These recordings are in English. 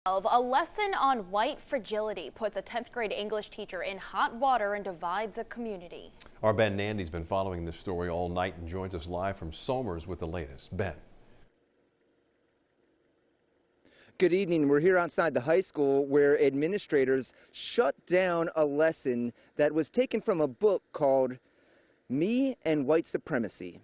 A lesson on white fragility puts a 10th grade English teacher in hot water and divides a community. Our Ben Nandy's been following this story all night and joins us live from Somers with the latest. Ben. Good evening. We're here outside the high school where administrators shut down a lesson that was taken from a book called Me and White Supremacy.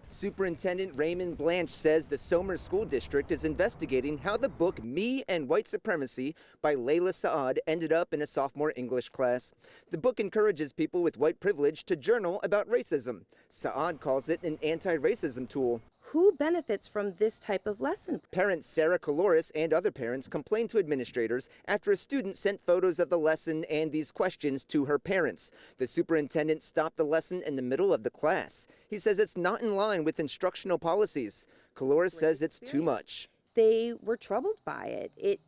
Superintendent Raymond Blanche says the Somers School District is investigating how the book Me and White Supremacy by Layla Saad ended up in a sophomore English class. The book encourages people with white privilege to journal about racism. Saad calls it an anti-racism tool. Who benefits from this type of lesson? Parent Sarah Caloris and other parents complained to administrators after a student sent photos of the lesson and these questions to her parents. The superintendent stopped the lesson in the middle of the class. He says it's not in line with instructional policies. Caloris says it's too much. They were troubled by it.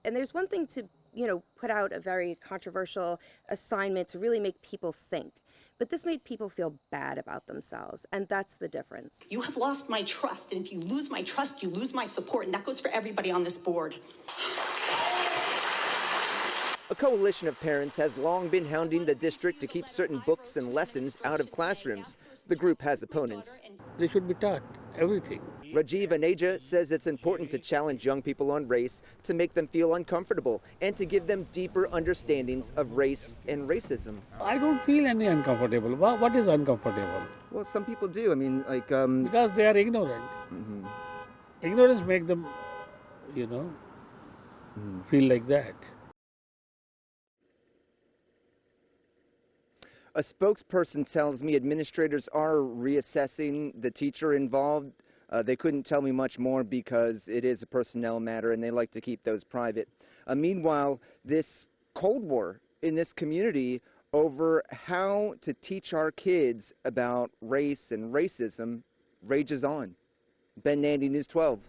And there's one thing to, put out a very controversial assignment to really make people think. But this made people feel bad about themselves, and that's the difference. You have lost my trust, and if you lose my trust, you lose my support, and that goes for everybody on this board. A coalition of parents has long been hounding the district to keep certain books and lessons out of classrooms. The group has opponents. They should be taught everything. Rajiv Aneja says it's important to challenge young people on race to make them feel uncomfortable and to give them deeper understandings of race and racism. I don't feel any uncomfortable. What is uncomfortable? Well, some people do. I mean, like... Because they are ignorant. Ignorance makes them, feel like that. A spokesperson tells me administrators are reassessing the teacher involved. They couldn't tell me much more because it is a personnel matter and they like to keep those private. Meanwhile, this Cold War in this community over how to teach our kids about race and racism rages on. Ben Nandy, News 12.